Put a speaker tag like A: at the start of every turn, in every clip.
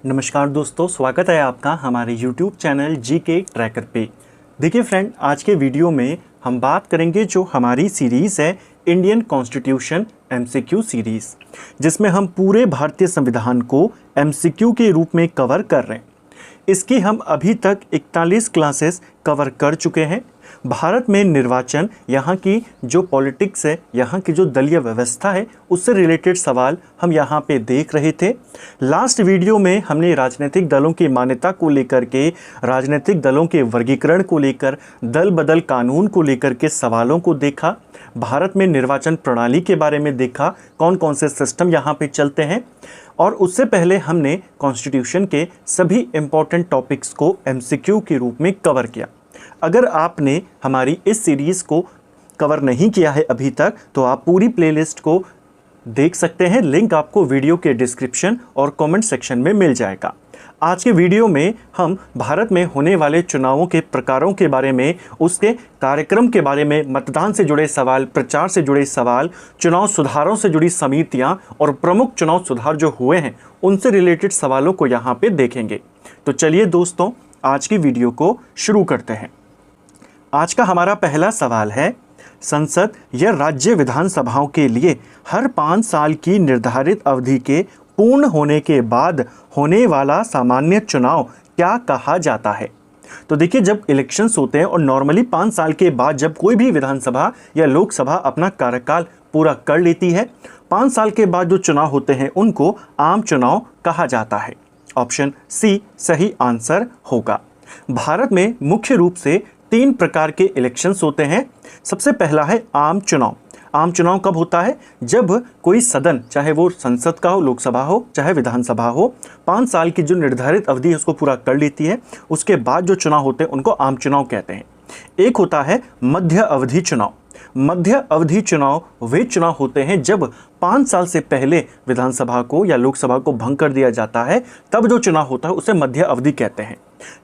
A: नमस्कार दोस्तों, स्वागत है आपका हमारे YouTube चैनल जीके ट्रैकर पे। देखिए फ्रेंड, आज के वीडियो में हम बात करेंगे जो हमारी सीरीज़ है इंडियन कॉन्स्टिट्यूशन MCQ सीरीज़, जिसमें हम पूरे भारतीय संविधान को MCQ के रूप में कवर कर रहे हैं। इसकी हम अभी तक 41 क्लासेस कवर कर चुके हैं। भारत में निर्वाचन, यहाँ की जो पॉलिटिक्स है, यहाँ की जो दलीय व्यवस्था है, उससे रिलेटेड सवाल हम यहाँ पे देख रहे थे। लास्ट वीडियो में हमने राजनीतिक दलों की मान्यता को लेकर के, राजनीतिक दलों के वर्गीकरण को लेकर, दल बदल कानून को लेकर के सवालों को देखा। भारत में निर्वाचन प्रणाली के बारे में देखा, कौन कौन से सिस्टम यहाँ पे चलते हैं। और उससे पहले हमने कॉन्स्टिट्यूशन के सभी इम्पॉर्टेंट टॉपिक्स को MCQ के रूप में कवर किया। अगर आपने हमारी इस सीरीज़ को कवर नहीं किया है अभी तक, तो आप पूरी प्लेलिस्ट को देख सकते हैं। लिंक आपको वीडियो के डिस्क्रिप्शन और कमेंट सेक्शन में मिल जाएगा। आज के वीडियो में हम भारत में होने वाले चुनावों के प्रकारों के बारे में, उसके कार्यक्रम के बारे में, मतदान से जुड़े सवाल, प्रचार से जुड़े सवाल, चुनाव सुधारों से जुड़ी समितियां और प्रमुख चुनाव सुधार जो हुए हैं उनसे रिलेटेड सवालों को यहाँ पे देखेंगे। तो चलिए दोस्तों, आज की वीडियो को शुरू करते हैं। आज का हमारा पहला सवाल है, संसद या राज्य विधानसभाओं के लिए हर 5 साल की निर्धारित अवधि के पूर्ण होने के बाद होने वाला सामान्य चुनाव क्या कहा जाता है। तो देखिए, जब इलेक्शंस होते हैं और नॉर्मली 5 साल के बाद जब कोई भी विधानसभा या लोकसभा अपना कार्यकाल पूरा कर लेती है, 5 साल के बाद जो चुनाव होते हैं उनको आम चुनाव कहा जाता है। ऑप्शन सी सही आंसर होगा। भारत में मुख्य रूप से 3 प्रकार के इलेक्शंस होते हैं। सबसे पहला है आम चुनाव। आम चुनाव कब होता है? जब कोई सदन, चाहे वो संसद का हो, लोकसभा हो, चाहे विधानसभा हो, 5 साल की जो निर्धारित अवधि है उसको पूरा कर लेती है। उसके बाद जो चुनाव होते हैं उनको आम चुनाव कहते हैं। एक होता है मध्य अवधि चुनाव। मध्य अवधि चुनाव वे चुनाव होते हैं जब 5 साल से पहले विधानसभा को या लोकसभा को भंग कर दिया जाता है, तब जो चुनाव होता है उसे मध्य अवधि कहते हैं।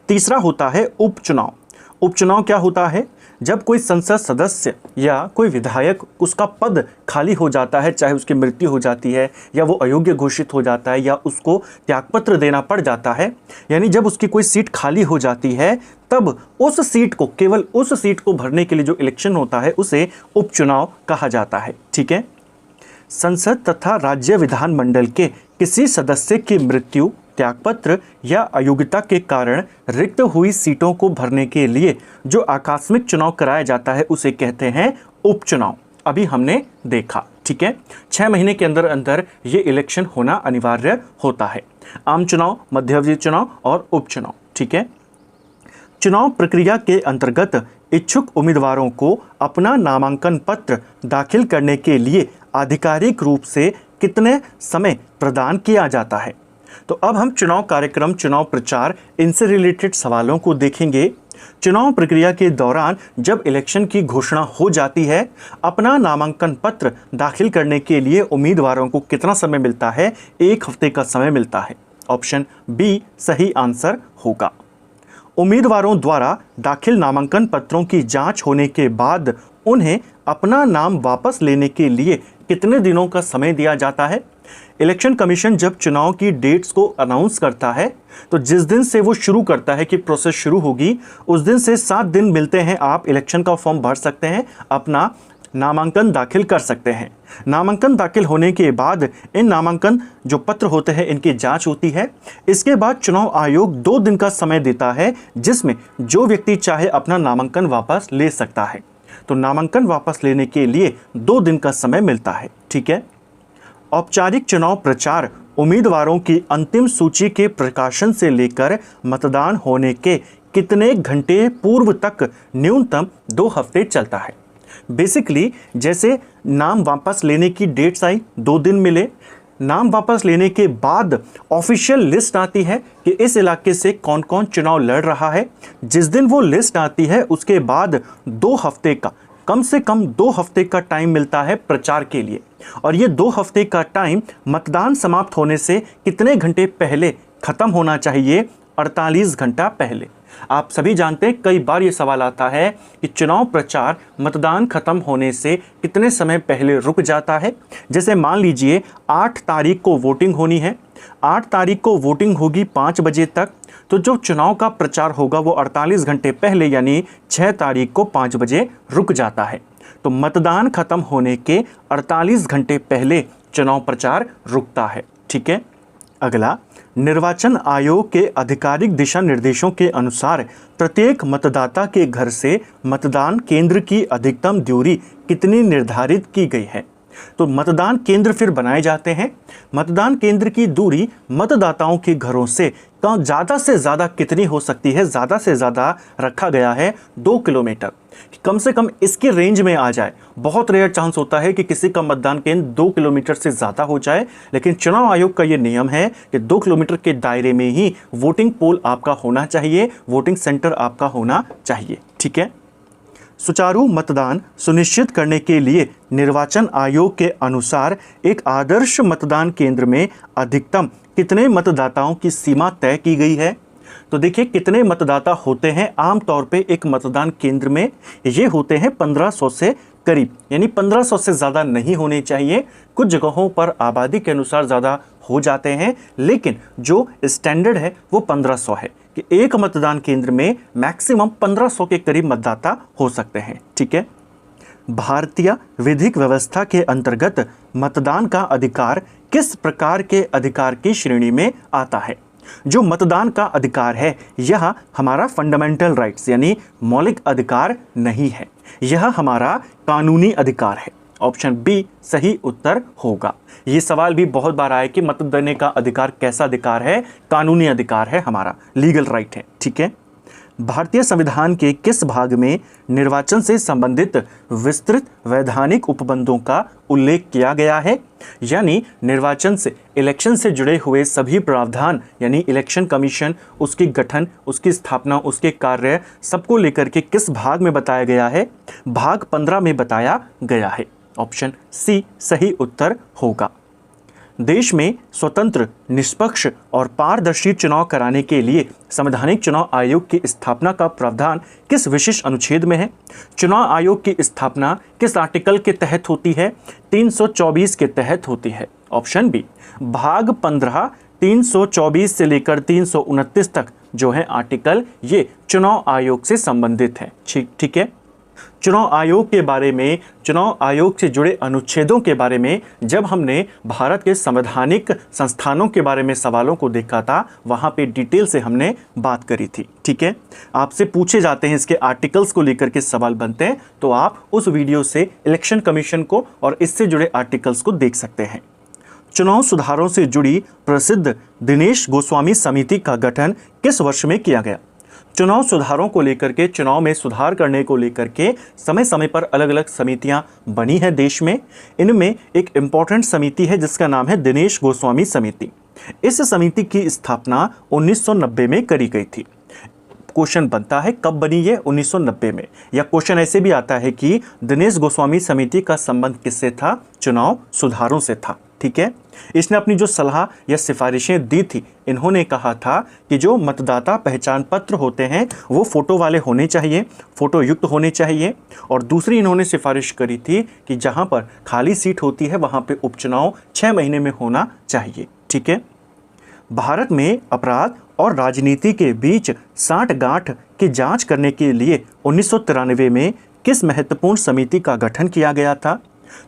A: तीसरा होता है उपचुनाव। उपचुनाव क्या होता है? जब कोई संसद सदस्य या कोई विधायक, उसका पद खाली हो जाता है, चाहे उसकी मृत्यु हो जाती है या वो अयोग्य घोषित हो जाता है या उसको त्यागपत्र देना पड़ जाता है, यानी जब उसकी कोई सीट खाली हो जाती है, तब उस सीट को, केवल उस सीट को भरने के लिए जो इलेक्शन होता है उसे उपचुनाव कहा जाता है। ठीक है। संसद तथा राज्य विधानमंडल के किसी सदस्य की मृत्यु, त्यागपत्र या अयोग्यता के कारण रिक्त हुई सीटों को भरने के लिए जो आकस्मिक चुनाव कराया जाता है उसे कहते हैं उपचुनाव। अभी हमने देखा। ठीक है। 6 महीने के अंदर अंदर ये इलेक्शन होना अनिवार्य होता है। आम चुनाव, मध्यावधि चुनाव और उपचुनाव। ठीक है। चुनाव प्रक्रिया के अंतर्गत इच्छुक उम्मीदवारों को अपना नामांकन पत्र दाखिल करने के लिए आधिकारिक रूप से कितने समय प्रदान किया जाता है। तो अब हम चुनाव कार्यक्रम, चुनाव प्रचार, इनसे रिलेटेड सवालों को देखेंगे। चुनाव प्रक्रिया के दौरान जब इलेक्शन की घोषणा हो जाती है, अपना नामांकन पत्र दाखिल करने के लिए उम्मीदवारों को कितना समय मिलता है? 1 हफ्ते का समय मिलता है। ऑप्शन बी सही आंसर होगा। उम्मीदवारों द्वारा दाखिल नामांकन पत्रों की जांच होने के बाद उन्हें अपना नाम वापस लेने के लिए कितने दिनों का समय दिया जाता है? इलेक्शन कमीशन जब चुनाव की डेट्स को अनाउंस करता है, तो जिस दिन से वो शुरू करता है कि प्रोसेस शुरू होगी, उस दिन से 7 दिन मिलते हैं। आप इलेक्शन का फॉर्म भर सकते हैं, अपना नामांकन दाखिल कर सकते हैं। नामांकन दाखिल होने के बाद इन नामांकन जो पत्र होते हैं इनकी जांच होती है। इसके बाद चुनाव आयोग 2 दिन का समय देता है, जिसमें जो व्यक्ति चाहे अपना नामांकन वापस ले सकता है। तो नामांकन वापस लेने के लिए 2 दिन का समय मिलता है। ठीक है। औपचारिक चुनाव प्रचार उम्मीदवारों की अंतिम सूची के प्रकाशन से लेकर मतदान होने के कितने घंटे पूर्व तक न्यूनतम 2 हफ्ते चलता है। बेसिकली जैसे नाम वापस लेने की डेट्स आई, 2 दिन मिले। नाम वापस लेने के बाद ऑफिशियल लिस्ट आती है कि इस इलाके से कौन कौन चुनाव लड़ रहा है। जिस दिन वो लिस्ट आती है उसके बाद 2 हफ्ते का, कम से कम 2 हफ्ते का टाइम मिलता है प्रचार के लिए। और ये 2 हफ्ते का टाइम मतदान समाप्त होने से कितने घंटे पहले खत्म होना चाहिए? 48 घंटा पहले। आप सभी जानते हैं कई बार ये सवाल आता है कि चुनाव प्रचार मतदान खत्म होने से कितने समय पहले रुक जाता है। जैसे मान लीजिए 8 तारीख को वोटिंग होनी है, 8 तारीख को वोटिंग होगी 5 बजे तक, तो जो चुनाव का प्रचार होगा वो 48 घंटे पहले यानी 6 तारीख को 5 बजे रुक जाता है। तो मतदान खत्म होने के 48 घंटे पहले चुनाव प्रचार रुकता है। ठीक है। अगला, निर्वाचन आयोग के आधिकारिक दिशा निर्देशों के अनुसार प्रत्येक मतदाता के घर से मतदान केंद्र की अधिकतम दूरी कितनी निर्धारित की गई है। तो मतदान केंद्र फिर बनाए जाते हैं। मतदान केंद्र की दूरी मतदाताओं के घरों से ज़्यादा से ज़्यादा कितनी हो सकती है, ज़्यादा से ज़्यादा रखा गया है 2 किलोमीटर। कम से कम इसके रेंज में आ जाए। बहुत रेयर चांस होता है कि किसी का मतदान केंद्र 2 किलोमीटर से ज़्यादा हो जाए, लेकिन चुनाव आयोग का ये नियम है कि 2 किलोमीटर के दायरे में ही वोटिंग पोल आपका होना चाहिए, वोटिंग सेंटर आपका होना चाहिए। ठीक है। सुचारू मतदान सुनिश्चित करने के लिए निर्वाचन आयोग के अनुसार एक आदर्श मतदान केंद्र में अधिकतम कितने मतदाताओं की सीमा तय की गई है। तो देखिए कितने मतदाता होते हैं आमतौर पे एक मतदान केंद्र में, ये होते हैं 1500 से करीब, यानी 1500 से ज़्यादा नहीं होने चाहिए। कुछ जगहों पर आबादी के अनुसार ज़्यादा हो जाते हैं, लेकिन जो स्टैंडर्ड है वो 1500 है कि एक मतदान केंद्र में मैक्सिमम 1500 के करीब मतदाता हो सकते हैं। ठीक है। भारतीय विधिक व्यवस्था के अंतर्गत मतदान का अधिकार किस प्रकार के अधिकार की श्रेणी में आता है। जो मतदान का अधिकार है यह हमारा फंडामेंटल राइट्स यानी मौलिक अधिकार नहीं है, यह हमारा कानूनी अधिकार है। ऑप्शन बी सही उत्तर होगा। ये सवाल भी बहुत बार आया कि मत देने का अधिकार कैसा अधिकार है, कानूनी अधिकार है, हमारा लीगल राइट है। ठीक है। भारतीय संविधान के किस भाग में निर्वाचन से संबंधित विस्तृत वैधानिक उपबंधों का उल्लेख किया गया है। यानी निर्वाचन से, इलेक्शन से जुड़े हुए सभी प्रावधान यानी इलेक्शन कमीशन, उसकी गठन, उसकी स्थापना, उसके कार्य सबको लेकर के किस भाग में बताया गया है। भाग 15 में बताया गया है। ऑप्शन सी सही उत्तर होगा। देश में स्वतंत्र, निष्पक्ष और पारदर्शी चुनाव कराने के लिए संवैधानिक चुनाव आयोग की स्थापना का प्रावधान किस विशेष अनुच्छेद में है। चुनाव आयोग की स्थापना किस आर्टिकल के तहत होती है। 324 के तहत होती है। ऑप्शन बी भाग 15 324 से लेकर 329 तक जो है आर्टिकल, ये चुनाव आयोग से संबंधित है। ठीक है। चुनाव आयोग के बारे में, चुनाव आयोग से जुड़े अनुच्छेदों के बारे में जब हमने भारत के संवैधानिक संस्थानों के बारे में सवालों को देखा था, वहाँ पे डिटेल से हमने बात करी थी। ठीक है। आपसे पूछे जाते हैं इसके आर्टिकल्स को लेकर के सवाल बनते हैं, तो आप उस वीडियो से इलेक्शन कमीशन को और इससे जुड़े आर्टिकल्स को देख सकते हैं। चुनाव सुधारों से जुड़ी प्रसिद्ध दिनेश गोस्वामी समिति का गठन किस वर्ष में किया गया। चुनाव सुधारों को लेकर के, चुनाव में सुधार करने को लेकर के समय समय पर अलग अलग समितियां बनी हैं देश में। इनमें एक इम्पॉर्टेंट समिति है जिसका नाम है दिनेश गोस्वामी समिति। इस समिति की स्थापना 1990 में करी गई थी। क्वेश्चन बनता है कब बनी ये, 1990 में। या क्वेश्चन ऐसे भी आता है कि दिनेश गोस्वामी समिति का संबंध किससे था, चुनाव सुधारों से था। ठीक है। इसने अपनी जो सलाह या सिफारिशें दी थी, इन्होंने कहा था कि जो मतदाता पहचान पत्र होते हैं वो फ़ोटो वाले होने चाहिए, फ़ोटो युक्त होने चाहिए। और दूसरी इन्होंने सिफारिश करी थी कि जहां पर खाली सीट होती है वहां पे उपचुनाव 6 महीने में होना चाहिए। ठीक है। भारत में अपराध और राजनीति के बीच साठगांठ की जांच करने के लिए 1993 में किस महत्वपूर्ण समिति का गठन किया गया था।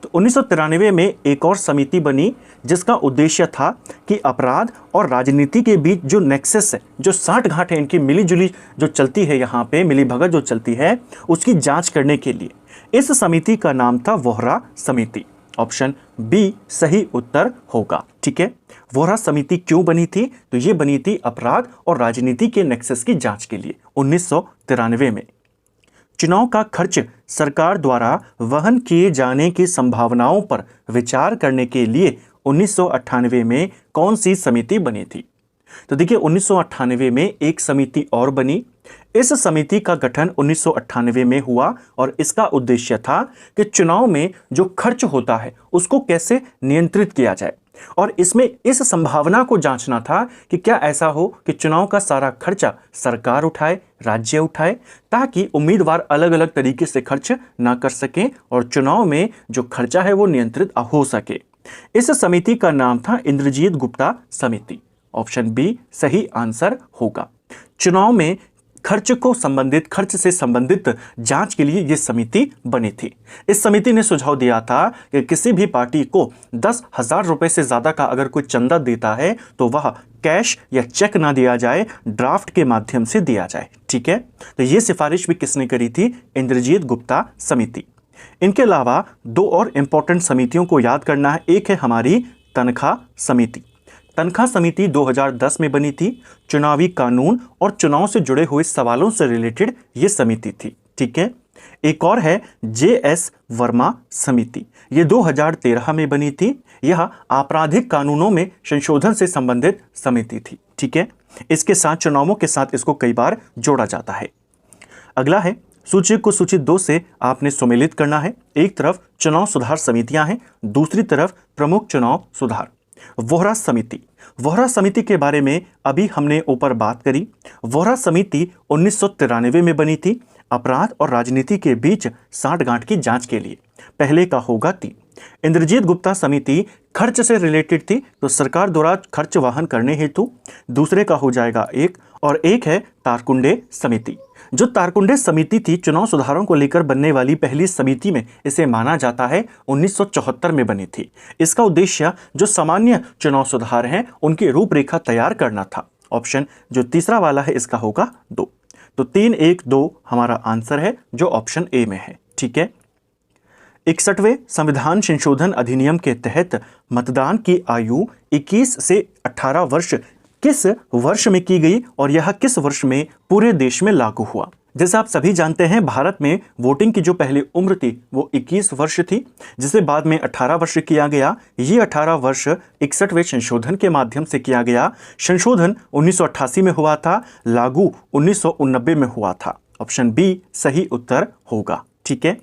A: तो 1993 में एक और समिति बनी जिसका उद्देश्य था कि अपराध और राजनीति के बीच जो नेक्सस है, जो साठगांठ है, इनकी मिलीजुली जो चलती है, यहाँ पे मिलीभगत जो चलती है, उसकी जांच करने के लिए इस समिति का नाम था वोहरा समिति। ऑप्शन बी सही उत्तर होगा। ठीक है। वोहरा समिति क्यों बनी थी, तो ये बनी थी अपराध और राजनीति के नेक्सस की जांच के लिए 1993 में। चुनाव का खर्च सरकार द्वारा वहन किए जाने की संभावनाओं पर विचार करने के लिए 1998 में कौन सी समिति बनी थी। तो देखिए 1998 में एक समिति और बनी। इस समिति का गठन 1998 में हुआ और इसका उद्देश्य था कि चुनाव में जो खर्च होता है उसको कैसे नियंत्रित किया जाए, और इसमें इस संभावना को जांचना था कि क्या ऐसा हो कि चुनाव का सारा खर्चा सरकार उठाए, राज्य उठाए, ताकि उम्मीदवार अलग अलग तरीके से खर्च ना कर सकें और चुनाव में जो खर्चा है वो नियंत्रित हो सके। इस समिति का नाम था इंद्रजीत गुप्ता समिति। ऑप्शन बी सही आंसर होगा। चुनाव में खर्च से संबंधित जांच के लिए यह समिति बनी थी। इस समिति ने सुझाव दिया था कि किसी भी पार्टी को 10,000 रुपए से ज्यादा का अगर कोई चंदा देता है तो वह कैश या चेक ना दिया जाए, ड्राफ्ट के माध्यम से दिया जाए। ठीक है, तो यह सिफारिश भी किसने करी थी? इंद्रजीत गुप्ता समिति। इनके अलावा दो और इंपॉर्टेंट समितियों को याद करना है। एक है हमारी तनख्वाह समिति। तनख्वाह समिति 2010 में बनी थी। चुनावी कानून और चुनाव से जुड़े हुए सवालों से रिलेटेड ये समिति थी। ठीक है, एक और है JS वर्मा समिति। ये 2013 में बनी थी। यह आपराधिक कानूनों में संशोधन से संबंधित समिति थी। ठीक है, इसके साथ चुनावों के साथ इसको कई बार जोड़ा जाता है। अगला है सूची को सूची 2 से आपने सुमेलित करना है। एक तरफ चुनाव सुधार समितियां हैं, दूसरी तरफ प्रमुख चुनाव सुधार। वोहरा समिति। वोहरा समिति के बारे में अभी हमने ऊपर बात करी। वोहरा समिति 1993 में बनी थी, अपराध और राजनीति के बीच सांठगांठ की जांच के लिए। पहले का होगा 3। इंद्रजीत गुप्ता समिति खर्च से रिलेटेड थी, तो सरकार द्वारा खर्च वहन करने हेतु। दूसरे का हो जाएगा 1, और एक है तारकुंडे समिति। जो तारकुंडे समिति थी, चुनाव सुधारों को लेकर बनने वाली पहली समिति में इसे माना जाता है 1974 में बनी थी। इसका उद्देश्य जो सामान्य चुनाव सुधार हैं उनकी रूपरेखा तैयार करना था। ऑप्शन जो तीसरा वाला है इसका होगा 2। तो 3, 1, 2 हमारा आंसर है जो ऑप्शन ए में है। ठीक है, 61वें संविधान संशोधन अधिनियम के तहत मतदान की आयु 21 से 18 वर्ष किस वर्ष में की गई और यह किस वर्ष में पूरे देश में लागू हुआ? जैसे आप सभी जानते हैं, भारत में वोटिंग की जो पहली उम्र थी वो 21 वर्ष थी, जिसे बाद में 18 वर्ष किया गया। ये 18 वर्ष 61वें संशोधन के माध्यम से किया गया। संशोधन 1988 में हुआ था, लागू 1989 में हुआ था। ऑप्शन बी सही उत्तर होगा। ठीक है,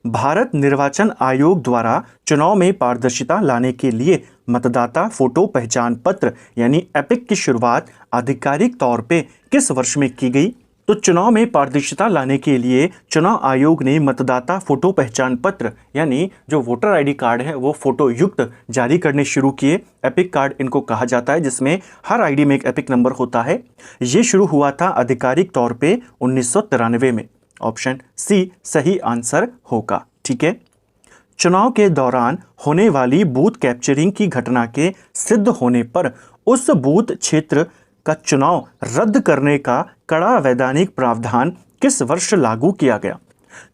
A: भारत निर्वाचन आयोग द्वारा चुनाव में पारदर्शिता लाने के लिए मतदाता फोटो पहचान पत्र यानी एपिक की शुरुआत आधिकारिक तौर पे किस वर्ष में की गई? तो चुनाव में पारदर्शिता लाने के लिए चुनाव आयोग ने मतदाता फोटो पहचान पत्र यानी जो वोटर आईडी कार्ड है वो फोटो युक्त जारी करने शुरू किए। एपिक कार्ड इनको कहा जाता है, जिसमें हर आईडी में एक एपिक नंबर होता है। ये शुरू हुआ था आधिकारिक तौर पे 1993 में। ऑप्शन सी सही आंसर होगा। ठीक है, चुनाव के दौरान होने वाली बूथ कैप्चरिंग की घटना के सिद्ध होने पर उस बूथ क्षेत्र का चुनाव रद्द करने का कड़ा वैधानिक प्रावधान किस वर्ष लागू किया गया?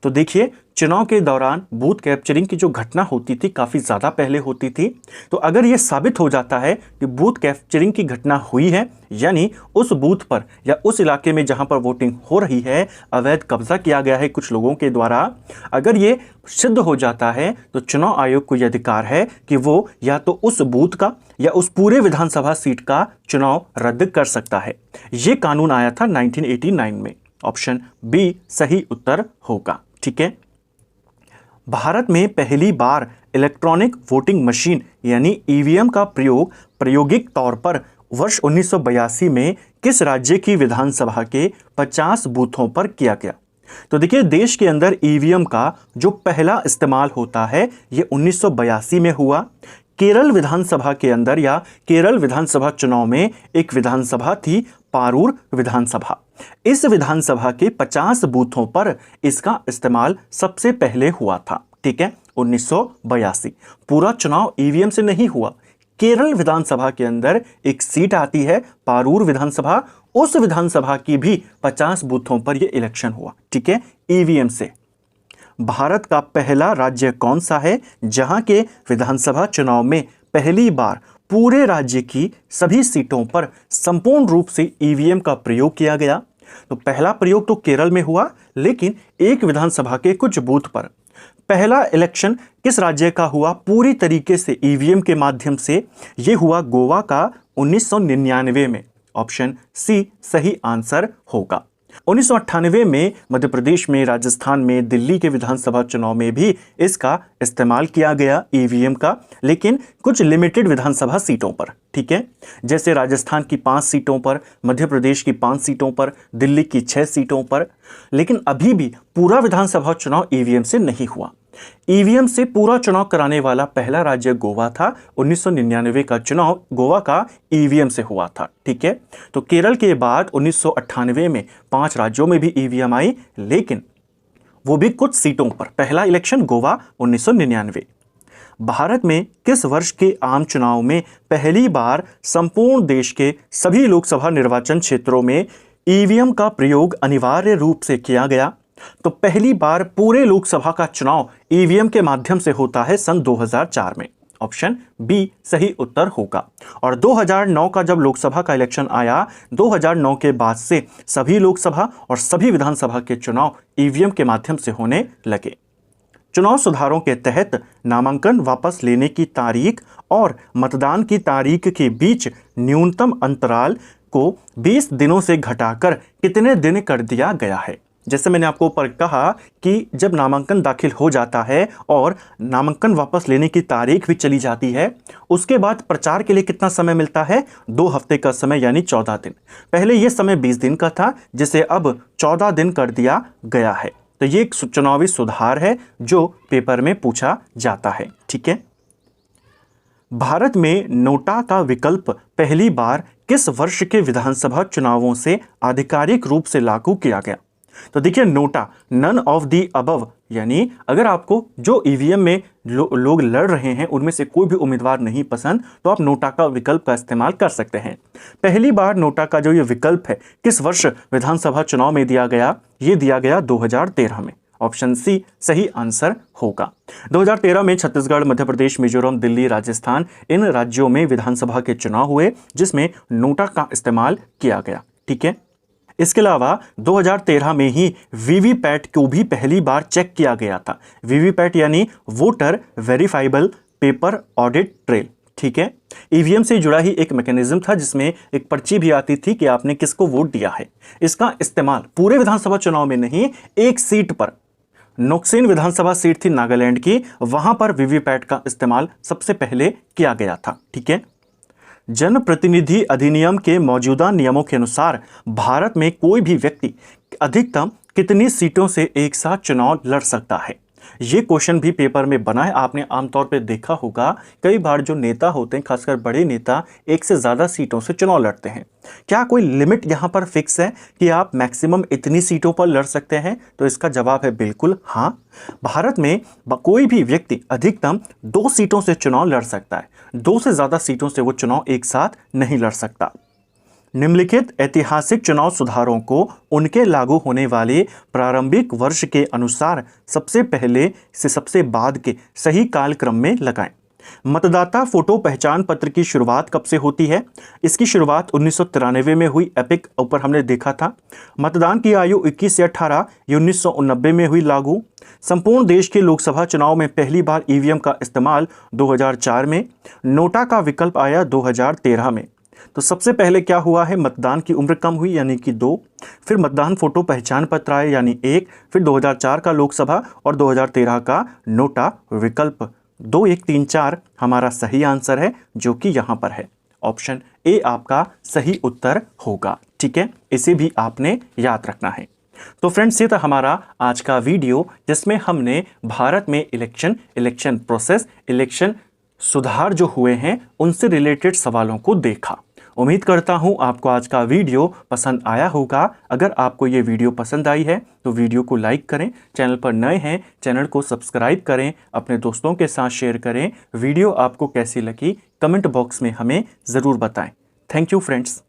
A: तो देखिए, चुनाव के दौरान बूथ कैप्चरिंग की जो घटना होती थी काफ़ी ज़्यादा पहले होती थी। तो अगर ये साबित हो जाता है कि बूथ कैप्चरिंग की घटना हुई है, यानी उस बूथ पर या उस इलाके में जहां पर वोटिंग हो रही है अवैध कब्जा किया गया है कुछ लोगों के द्वारा, अगर ये सिद्ध हो जाता है तो चुनाव आयोग को यह अधिकार है कि वो या तो उस बूथ का या उस पूरे विधानसभा सीट का चुनाव रद्द कर सकता है। ये कानून आया था 1989 में। ऑप्शन बी सही उत्तर होगा। ठीक है, भारत में पहली बार इलेक्ट्रॉनिक वोटिंग मशीन यानी ईवीएम का प्रयोग प्रायोगिक तौर पर वर्ष 1982 में किस राज्य की विधानसभा के 50 बूथों पर किया गया? तो देखिए, देश के अंदर ईवीएम का जो पहला इस्तेमाल होता है ये 1982 में हुआ। केरल विधानसभा के अंदर या केरल विधानसभा चुनाव में एक विधानसभा थी पारूर विधानसभा। इस विधानसभा के 50 बूथों पर इसका इस्तेमाल सबसे पहले हुआ था। ठीक है, 1982। पूरा चुनाव ईवीएम से नहीं हुआ। केरल विधानसभा के अंदर एक सीट आती है पारूर विधानसभा, उस विधानसभा की भी 50 बूथों पर यह इलेक्शन हुआ। ठीक है, ईवीएम से। भारत का पहला राज्य कौन सा है जहां के विधानसभा चुनाव में पहली बार पूरे राज्य की सभी सीटों पर संपूर्ण रूप से ईवीएम का प्रयोग किया गया? तो पहला प्रयोग तो केरल में हुआ, लेकिन एक विधानसभा के कुछ बूथ पर पहला इलेक्शन किस राज्य का हुआ पूरी तरीके से ईवीएम के माध्यम से? यह हुआ गोवा का 1999 में। ऑप्शन सी सही आंसर होगा। 1998 में मध्य प्रदेश में, राजस्थान में, दिल्ली के विधानसभा चुनाव में भी इसका इस्तेमाल किया गया ईवीएम का, लेकिन कुछ लिमिटेड विधानसभा सीटों पर। ठीक है, जैसे राजस्थान की 5 सीटों पर, मध्य प्रदेश की 5 सीटों पर, दिल्ली की 6 सीटों पर। लेकिन अभी भी पूरा विधानसभा चुनाव ईवीएम से नहीं हुआ। ईवीएम से पूरा चुनाव कराने वाला पहला राज्य गोवा था। 1999 का चुनाव गोवा का ईवीएम से हुआ था। ठीक है, तो केरल के बाद 1998 में 5 राज्यों में भी ईवीएम आई, लेकिन वो भी कुछ सीटों पर। पहला इलेक्शन गोवा 1999। भारत में किस वर्ष के आम चुनाव में पहली बार संपूर्ण देश के सभी लोकसभा निर्वाचन क्षेत्रों में ईवीएम का प्रयोग अनिवार्य रूप से किया गया? तो पहली बार पूरे लोकसभा का चुनाव ईवीएम के माध्यम से होता है सन 2004 में। ऑप्शन बी सही उत्तर होगा। और 2009 का जब लोकसभा का इलेक्शन आया, 2009 के बाद से सभी लोकसभा और सभी विधानसभा के चुनाव ईवीएम के माध्यम से होने लगे। चुनाव सुधारों के तहत नामांकन वापस लेने की तारीख और मतदान की तारीख के बीच न्यूनतम अंतराल को 20 दिनों से घटाकर कितने दिन कर दिया गया है? जैसे मैंने आपको ऊपर कहा कि जब नामांकन दाखिल हो जाता है और नामांकन वापस लेने की तारीख भी चली जाती है, उसके बाद प्रचार के लिए कितना समय मिलता है? 2 हफ्ते का समय, यानी 14 दिन। पहले यह समय 20 दिन का था, जिसे अब 14 दिन कर दिया गया है। तो ये एक चुनावी सुधार है जो पेपर में पूछा जाता है। ठीक है, भारत में नोटा का विकल्प पहली बार किस वर्ष के विधानसभा चुनावों से आधिकारिक रूप से लागू किया गया? तो देखिए, NOTA none of the above, यानी अगर आपको जो ईवीएम में लोग लड़ रहे हैं उनमें से कोई भी उम्मीदवार नहीं पसंद, तो आप नोटा का विकल्प का इस्तेमाल कर सकते हैं। पहली बार नोटा का जो ये विकल्प है किस वर्ष विधानसभा चुनाव में दिया गया? ये दिया गया 2013 में। ऑप्शन सी सही आंसर होगा। 2013 में छत्तीसगढ़, मध्य प्रदेश, मिजोरम, दिल्ली, राजस्थान, इन राज्यों में विधानसभा के चुनाव हुए जिसमें नोटा का इस्तेमाल किया गया। ठीक है, इसके अलावा 2013 में ही वीवीपैट को भी पहली बार चेक किया गया था। वीवीपैट यानी voter verifiable paper audit trail. ठीक है, ईवीएम से जुड़ा ही एक मैकेनिज्म था जिसमें एक पर्ची भी आती थी कि आपने किसको वोट दिया है। इसका इस्तेमाल पूरे विधानसभा चुनाव में नहीं, एक सीट पर, नोक्सेन विधानसभा सीट थी नागालैंड की, वहां पर वीवीपैट का इस्तेमाल सबसे पहले किया गया था। ठीक है, जनप्रतिनिधि अधिनियम के मौजूदा नियमों के अनुसार भारत में कोई भी व्यक्ति अधिकतम कितनी सीटों से एक साथ चुनाव लड़ सकता है? ये क्वेश्चन भी पेपर में बना है। आपने आमतौर पे देखा होगा कई बार जो नेता होते हैं, खासकर बड़े नेता, एक से ज़्यादा सीटों से चुनाव लड़ते हैं। क्या कोई लिमिट यहाँ पर फिक्स है कि आप मैक्सिमम इतनी सीटों पर लड़ सकते हैं? तो इसका जवाब है बिल्कुल हाँ। भारत में कोई भी व्यक्ति अधिकतम 2 सीटों से चुनाव लड़ सकता है। 2 से ज़्यादा सीटों से वो चुनाव एक साथ नहीं लड़ सकता। निम्नलिखित ऐतिहासिक चुनाव सुधारों को उनके लागू होने वाले प्रारंभिक वर्ष के अनुसार सबसे पहले से सबसे बाद के सही कालक्रम में लगाएं। मतदाता फोटो पहचान पत्र की शुरुआत कब से होती है? इसकी शुरुआत 1993 में हुई। एपिक ऊपर हमने देखा था। मतदान की आयु 21 से 18 ये 1989 में हुई लागू। संपूर्ण देश के लोकसभा चुनाव में पहली बार ईवीएम का इस्तेमाल 2004 में। नोटा का विकल्प आया 2013 में। तो सबसे पहले क्या हुआ है? मतदान की उम्र कम हुई यानी कि 2, फिर मतदान फोटो पहचान पत्र आए यानी 1, फिर 2004 का लोकसभा और 2013 का नोटा विकल्प। 2, 1, 3, 4 हमारा सही आंसर है जो कि यहाँ पर है। ऑप्शन ए आपका सही उत्तर होगा। ठीक है, इसे भी आपने याद रखना है। तो फ्रेंड्स, ये था हमारा आज का वीडियो जिसमें हमने भारत में इलेक्शन प्रोसेस, इलेक्शन सुधार जो हुए हैं उनसे रिलेटेड सवालों को देखा। उम्मीद करता हूं आपको आज का वीडियो पसंद आया होगा। अगर आपको ये वीडियो पसंद आई है तो वीडियो को लाइक करें, चैनल पर नए हैं चैनल को सब्सक्राइब करें, अपने दोस्तों के साथ शेयर करें। वीडियो आपको कैसी लगी कमेंट बॉक्स में हमें ज़रूर बताएं। Thank you friends.